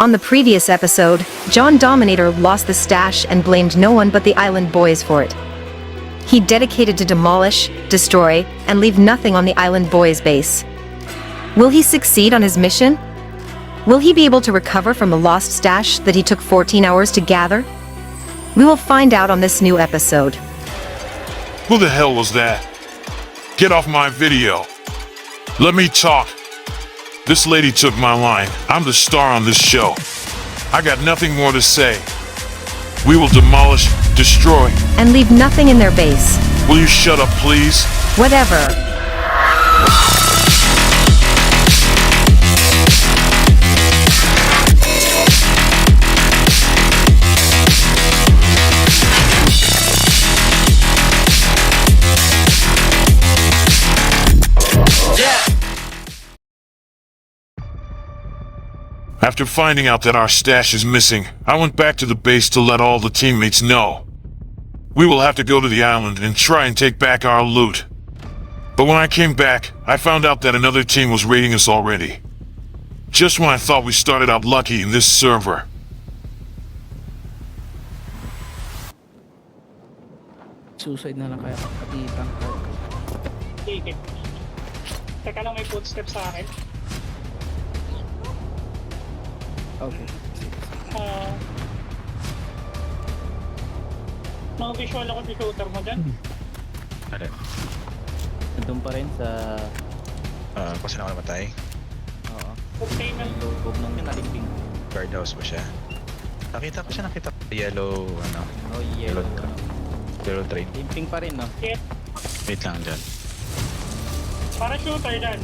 On the previous episode, John Dominator lost the stash and blamed no one but the island boys for it. He dedicated to demolish, destroy, and leave nothing on the island boys' base. Will he succeed on his mission? Will he be able to recover from the lost stash that he took 14 hours to gather? We will find out on this new episode. Who the hell was that? Get off my video. Let me talk. This lady took my line. I'm the star on this show. I got nothing more to say. We will demolish, destroy, And leave nothing in their base. Will you shut up, please? Whatever. After finding out that our stash is missing, I went back to the base to let all the teammates know. We will have to go to the island and try and take back our loot. But when I came back, I found out that another team was raiding us already. Just when I thought we started out lucky in this server. Suicide na lang kaya kapatitang ko. Sige. Teka lang, may footsteps sa akin. Okay. Mga visual ako sa shooter mo dyan. Ano? Nandun pa rin sa... Kung saan ako namatay? Oo. Container. Loob ng nalimping. Guardhouse ba siya? Nakita ko siya, nakita ko. Yellow, ano? Oh, yellow. Yellow train. Limping pa rin, no? Shit. Wait lang dyan. Para shooter dyan.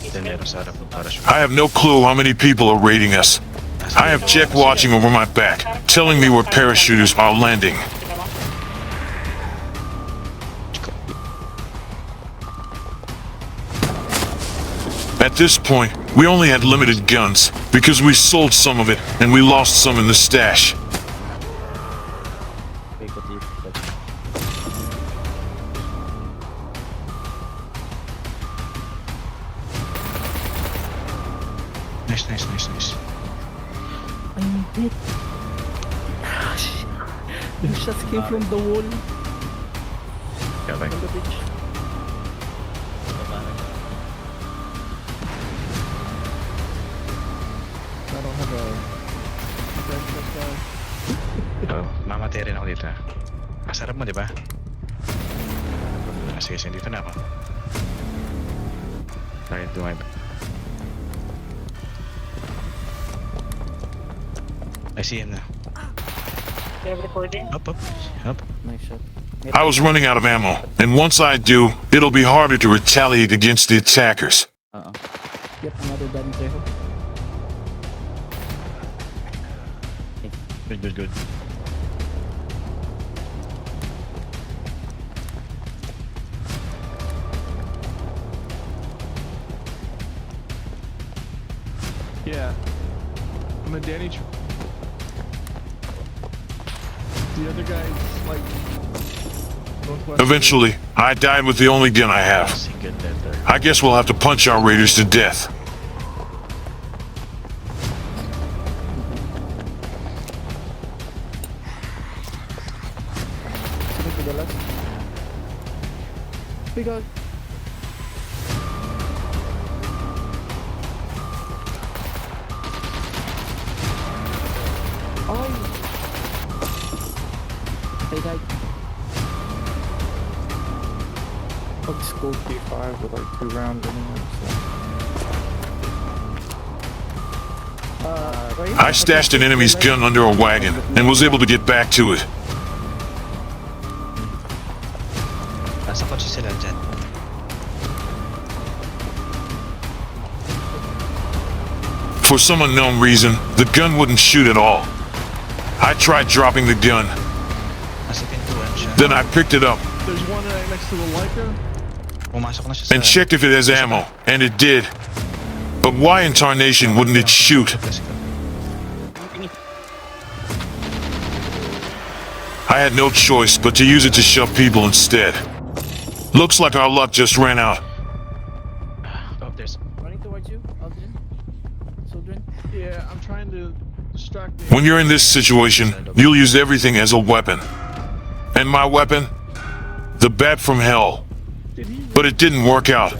Then meron sa harap ng parachute. I have no clue how many people are raiding us. I have Jack watching over my back, telling me where parachuters are landing. At this point, we only had limited guns, because we sold some of it, and we lost some in the stash. Nice. I'm dead. The shots came from the wall. Okay. On the beach. I don't have a... Mamatay rin ako dito. Masarap mo, di ba? Sige, dito na ako. Try to my... I see him now. You have recording? Up. Nice shot. I was running out of ammo, and once I do, it'll be harder to retaliate against the attackers. Yep, another Danny Trejo. Good. Yeah. I'm a Danny. The other guy's like. Northwest. Eventually, I died with the only gun I have. Single letter. I guess we'll have to punch our raiders to death. Sino to the left? We got... Oh! They died. Fuck Scope P5 with like 2 rounds anyway, Right? I stashed an enemy's gun under a wagon and was able to get back to it. Nasa kotse sila dyan. For some unknown reason, the gun wouldn't shoot at all. I tried dropping the gun, Nasa pintuan siya. then I picked it up There's one right next to the Leica. Pumasok na siya sa... and checked if it has ammo, and it did. But why in tarnation wouldn't it shoot? I had no choice but to use it to shove people instead. Looks like our luck just ran out. Oh, there's... Running towards you, Aldrin. Soldrin. Yeah, I'm trying to When you're in this situation, you'll use everything as a weapon. And my weapon? The bat from hell. But it didn't work out.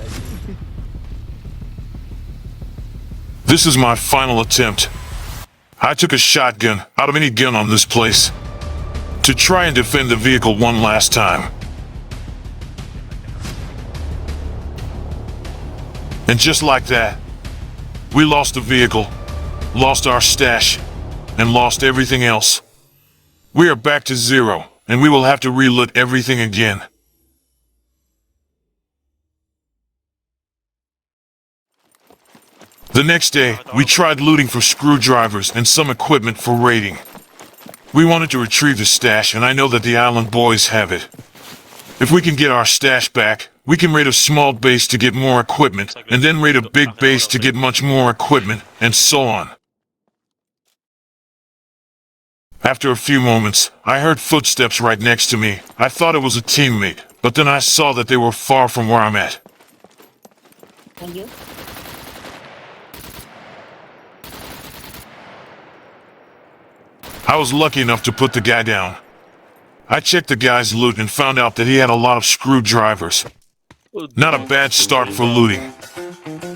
This is my final attempt. I took a shotgun out of any gun on this place to try and defend the vehicle one last time. And just like that, we lost the vehicle, lost our stash, and lost everything else. We are back to zero, and we will have to reloot everything again. The next day, we tried looting for screwdrivers and some equipment for raiding. We wanted to retrieve the stash, and I know that the island boys have it. If we can get our stash back, we can raid a small base to get more equipment, and then raid a big base to get much more equipment, and so on. After a few moments, I heard footsteps right next to me. I thought it was a teammate, but then I saw that they were far from where I'm at. And you? I was lucky enough to put the guy down. I checked the guy's loot and found out that he had a lot of screwdrivers. Not a bad start for looting.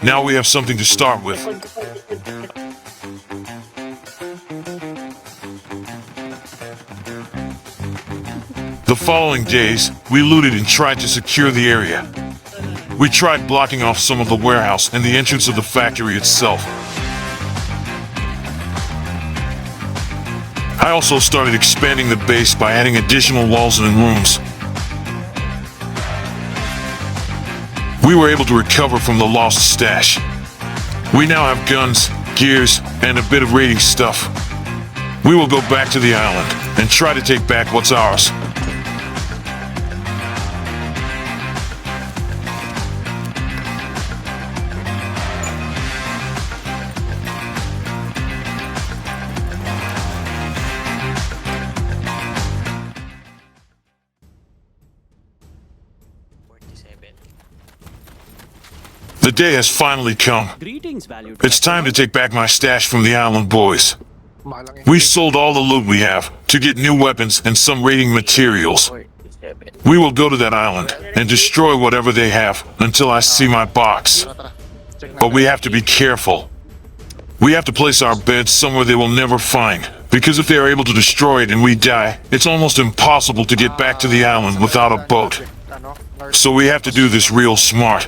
Now we have something to start with. The following days, we looted and tried to secure the area. We tried blocking off some of the warehouse and the entrance of the factory itself. I also started expanding the base by adding additional walls and rooms. We were able to recover from the lost stash. We now have guns, gears, and a bit of raiding stuff. We will go back to the island and try to take back what's ours. The day has finally come. It's time to take back my stash from the island boys. We sold all the loot we have to get new weapons and some raiding materials. We will go to that island and destroy whatever they have until I see my box. But we have to be careful. We have to place our beds somewhere they will never find, because if they are able to destroy it and we die, it's almost impossible to get back to the island without a boat. So we have to do this real smart.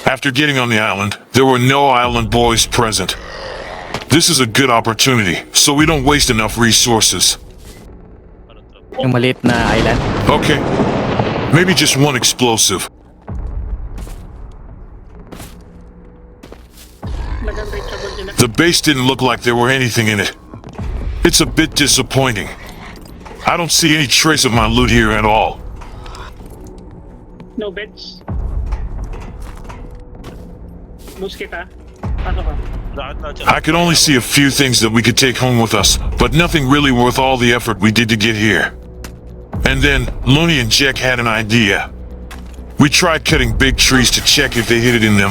After getting on the island, there were no island boys present. This is a good opportunity, so we don't waste enough resources. Yung maliit na island. Okay, maybe just one explosive. The base didn't look like there were anything in it. It's a bit disappointing. I don't see any trace of my loot here at all. No beds. Musketa. Pasok ka. I could only see a few things that we could take home with us, but nothing really worth all the effort we did to get here. And then, Looney and Jack had an idea. We tried cutting big trees to check if they hid it in them.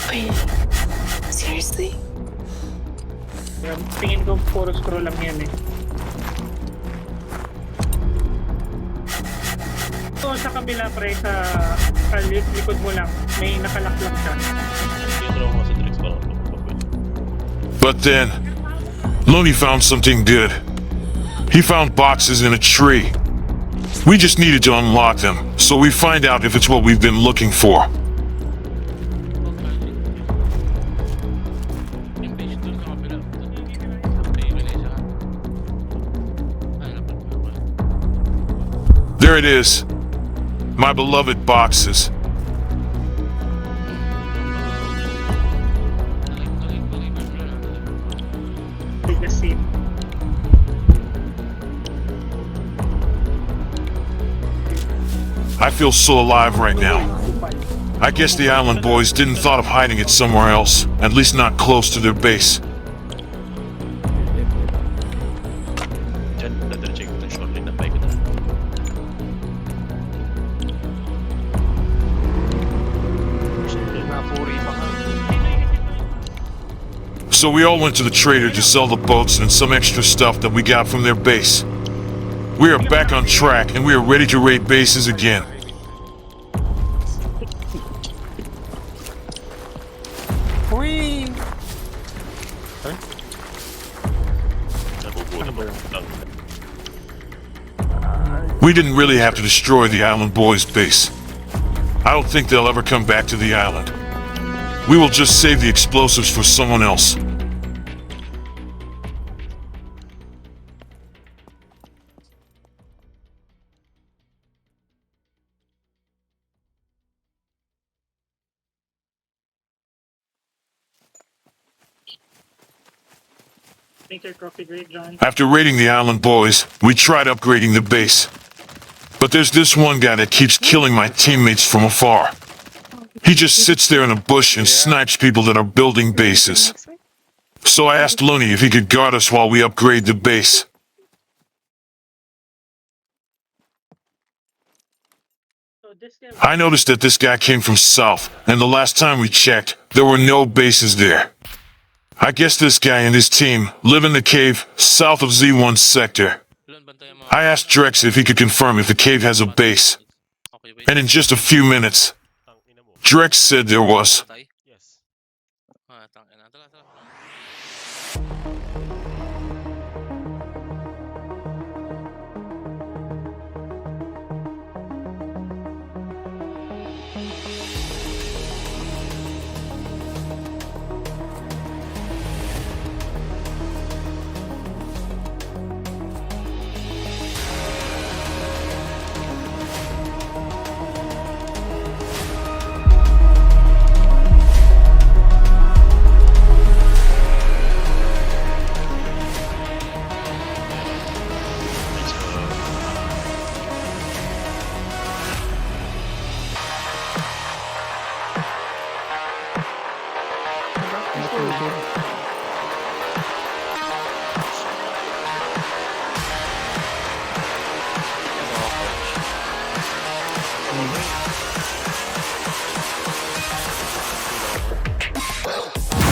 Wait, seriously? Tingin ko puro scroll lang yan eh. So, sa kabila pre, sa likod mo lang, may nakalaklak siya. But then, Looney found something good. He found boxes in a tree. We just needed to unlock them, so we find out if it's what we've been looking for. There it is. My beloved boxes. Biggest scene. I feel so alive right now. I guess the island boys didn't thought of hiding it somewhere else, at least not close to their base. Diyan, dadiretso ko ng shoreline na bike na. So we all went to the trader to sell the boats and some extra stuff that we got from their base. We are back on track and we are ready to raid bases again. Whee! We didn't really have to destroy the island boys' base. I don't think they'll ever come back to the island. We will just save the explosives for someone else. Make your coffee great, John. After raiding the island boys, we tried upgrading the base. But there's this one guy that keeps killing my teammates from afar. He just sits there in a bush and snipes people that are building bases. So I asked Looney if he could guard us while we upgrade the base. So this guy, I noticed that this guy came from south, and the last time we checked, there were no bases there. I guess this guy and his team live in the cave south of Z1 sector. I asked Drex if he could confirm if the cave has a base, and in just a few minutes, Drex said there was. Yes.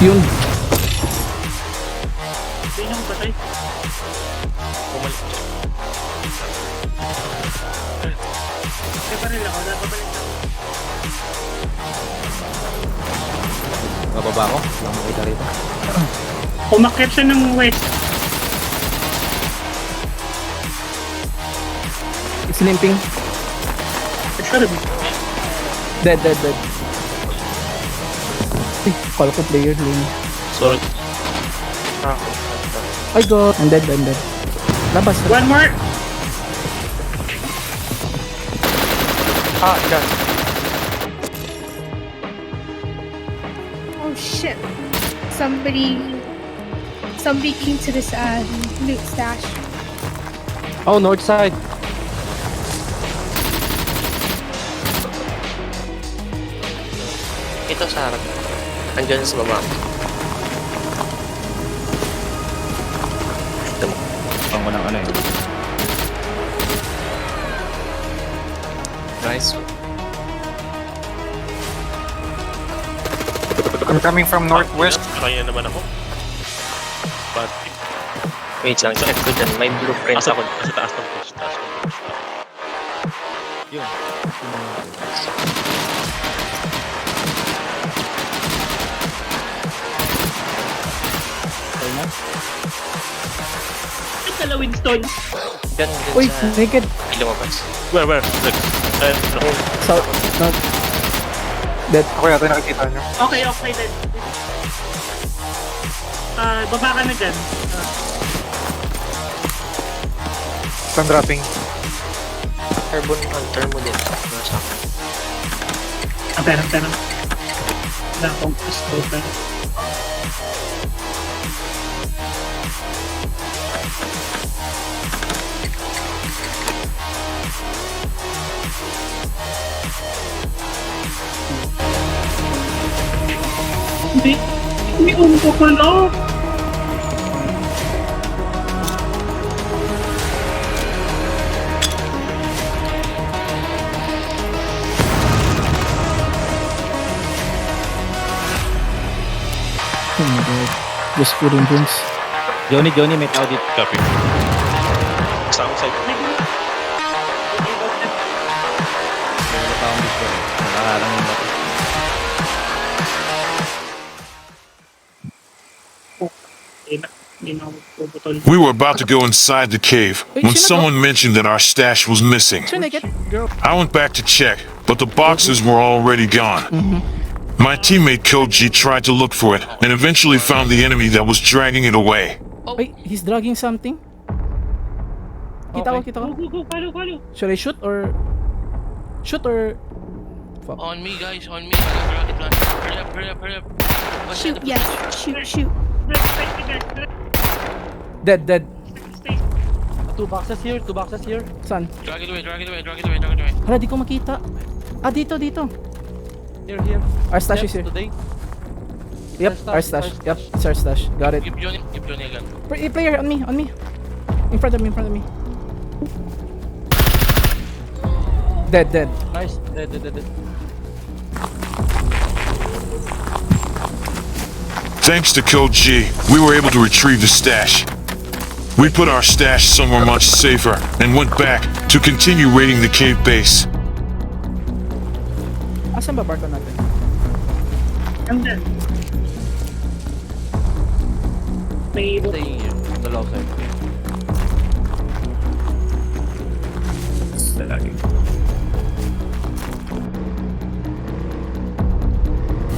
Yun. hindi niya patay. Kaya pa rin ako, napabalik ako. Mababa ako. Wala makita rito. Umakyat siya ng west. Slimping. Sure. Dead. Ay, call ko player lane. Sorry. Ay, go. I'm dead. Labas. One more. Dyan. Oh shit. Somebody came to this loot stash. Oh, north side. Ito sa harap. Andiyan sa baba. Ito mo. Ang unang ano eh. Nice. I'm coming from northwest. Kaya naman ako. But, Wait lang, check ko dyan. May blueprint asa ako. sa taas ng push. Yun. Ay, kala Winston. Dyan Uy, sa... naked. May lumabas. Where? Look. South. North. Dead. Ako yata nakikita nyo. Okay, then. Baba ka na dyan. Stun dropping. carbon hunter mo din. Nasa akin. Pera. Na compass open. Hindi ko pala. Oh my god. Just putting drinks. Johnny, may tao dito. Copy. Sound side. May tao dito. Nakaharang yung bata. Hindi na ako puputol. We were about to go inside the cave when someone mentioned that our stash was missing. I went back to check, but the boxes were already gone. My teammate Code G tried to look for it and eventually found the enemy that was dragging it away. Wait, he's dragging something? Kita ko. Go, follow. Should I shoot or... Shoot or... Fuck. On me, guys, on me. Rocket launcher. Hurry up. Shoot, yes. Shoot. Dead. Two boxes here. Saan? Drag it away. Hala, di ko makita. Ah, dito. Here. Our stash is here. Today. Yep, our stash. Yep, it's our stash. Got it. Give Johnny again. Player, on me. In front of me. Dead. Nice. Dead. Thanks to Code G, we were able to retrieve the stash. We put our stash somewhere much safer and went back to continue raiding the cave base. Asan ba barko natin? And then, may Staying here. On the low side.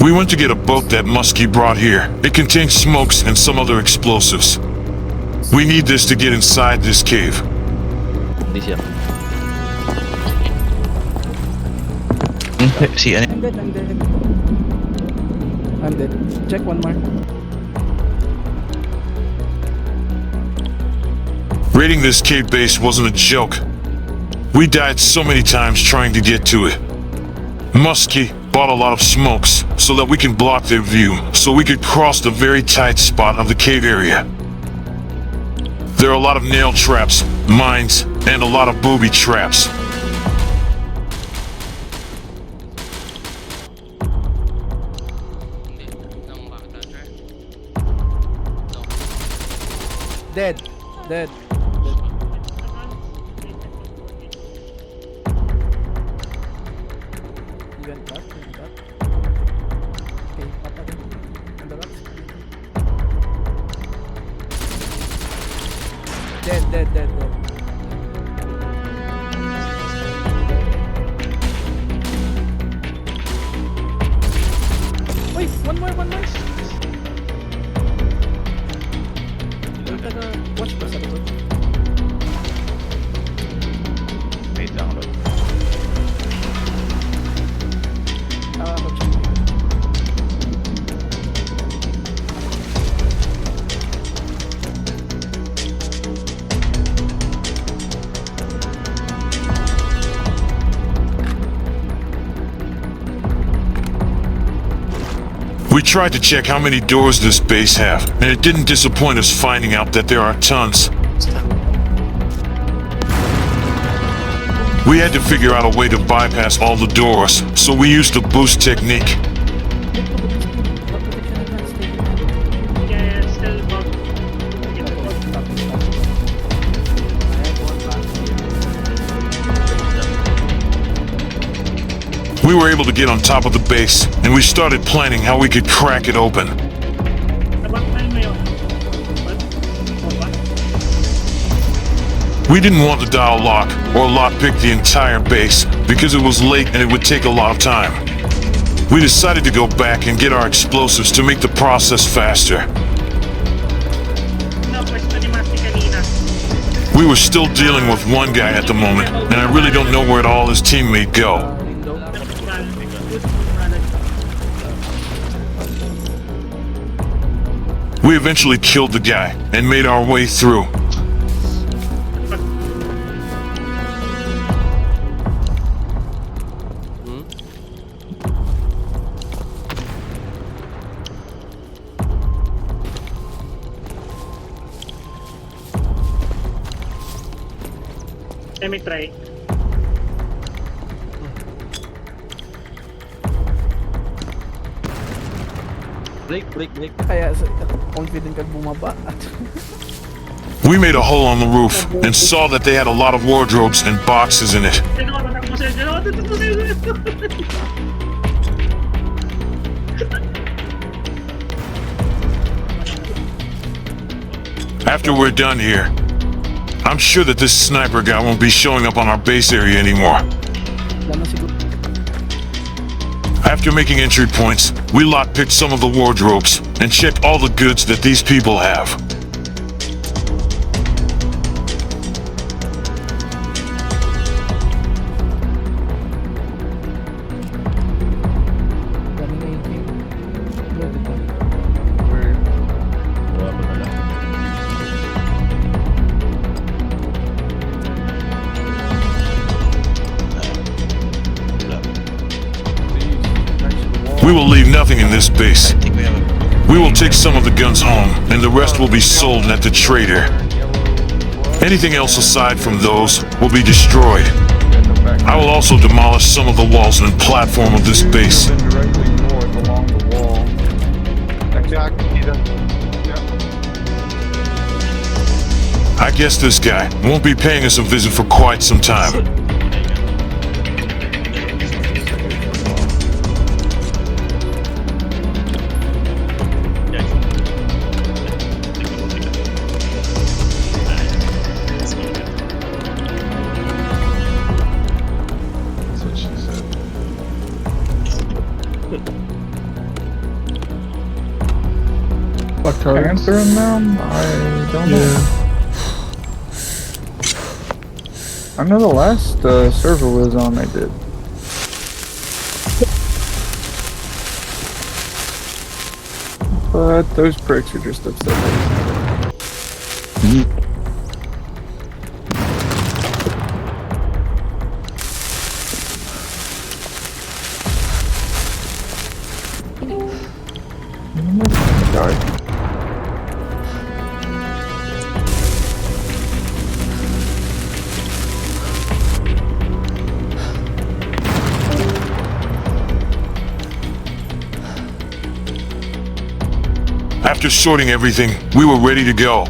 We went to get a boat that Muskie brought here. It contains smokes and some other explosives. We need this to get inside this cave. Hindi siya. See, I'm dead. Check one more. Raiding this cave base wasn't a joke. We died so many times trying to get to it. Muskie bought a lot of smokes so that we can block their view, so we could cross the very tight spot of the cave area. There are a lot of nail traps, mines, and a lot of booby traps. Dead. You went back. Okay, papa din. On the rocks. Dead. Wait, one more. Yung taga-watch ba sa likod? Wait lang, load. Watch. We tried to check how many doors this base have, and it didn't disappoint us finding out that there are tons. We had to figure out a way to bypass all the doors, so we used the boost technique. yeah, still bug. We were able to get on top of the base, and we started planning how we could crack it open. About time mo yun. What? We didn't want to dial lock or lockpick the entire base because it was late and it would take a lot of time. We decided to go back and get our explosives to make the process faster. No, pwesto ni Masti kanina. We were still dealing with one guy at the moment, and I really don't know where all his teammate go. We eventually killed the guy and made our way through. Let me try. Break. Kaya confident ka bumaba at We made a hole on the roof and saw that they had a lot of wardrobes and boxes in it. After we're done here, I'm sure that this sniper guy won't be showing up on our base area anymore. After making entry points, we lockpicked some of the wardrobes and checked all the goods that these people have. We will leave nothing in this base. I think we have a... We will take some of the guns home, and the rest will be sold at the trader. Anything else aside from those will be destroyed. I will also demolish some of the walls and platform of this base. directly north along the wall. I guess this guy won't be paying us a visit for quite some time. Answering them? I don't know. I know the last server was on, they did. But those pricks are just upset. Sorry. After sorting everything, we were ready to go.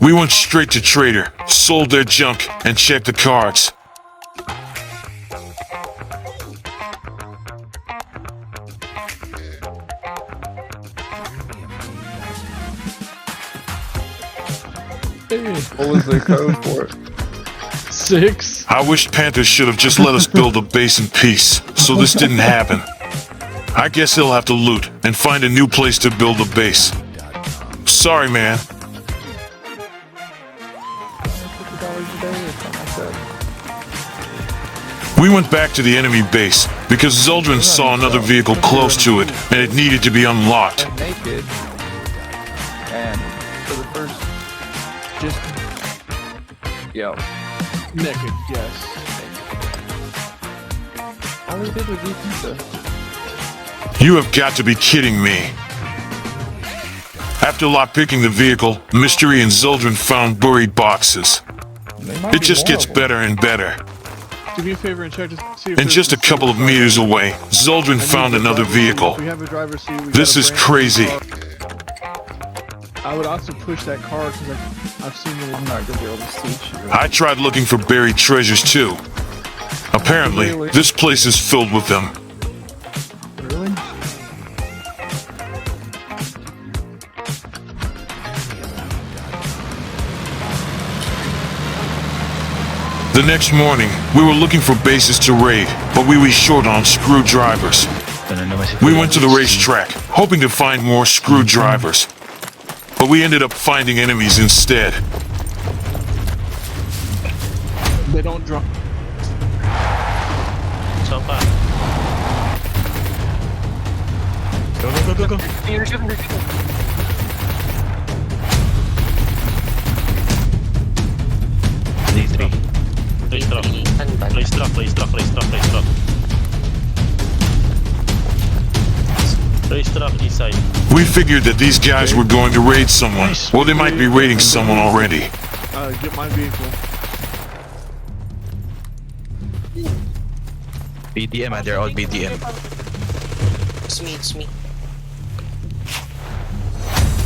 We went straight to Trader, sold their junk, and checked the cards. What was the code for it? 6. I wish Panthers should have just let us build a base in peace, so this didn't happen. I guess he'll have to loot and find a new place to build a base. Sorry, man. We went back to the enemy base because Zuldrin saw another vehicle close to it and it needed to be unlocked. Naked. And for the first, just, yo. Naked, yes. All we did was eat pizza. You have got to be kidding me. After lockpicking the vehicle, Mystery and Zuldrin found buried boxes. It just gets better and better. Do me a favor and check to see if And just a couple of meters away, Zuldrin found another vehicle. We have a driver's seat. This is crazy. I would also push that car because I've seen it in like the early stage. I tried looking for buried treasures too. Apparently, this place is filled with them. Really? The next morning, we were looking for bases to raid, but we were short on screwdrivers. We went to the racetrack, hoping to find more screwdrivers. But we ended up finding enemies instead. They don't drop. So far. Go. You're shooting, you're shooting. Race truck. Race truck east side. We figured that these guys were going to raid someone. Well, they might be raiding someone already. Get my vehicle. BDM, they're all BDM. It's me.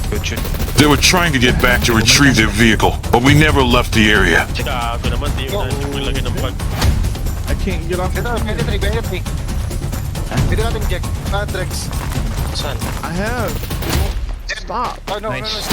Good shit. They were trying to get back to retrieve their vehicle, but we never left the area. Gago naman, di ko na maglagay ng bag. I can't get off. Ito, pwede. Pwede natin check. Drex. Saan? I have. Stop. Oh, no. Nice.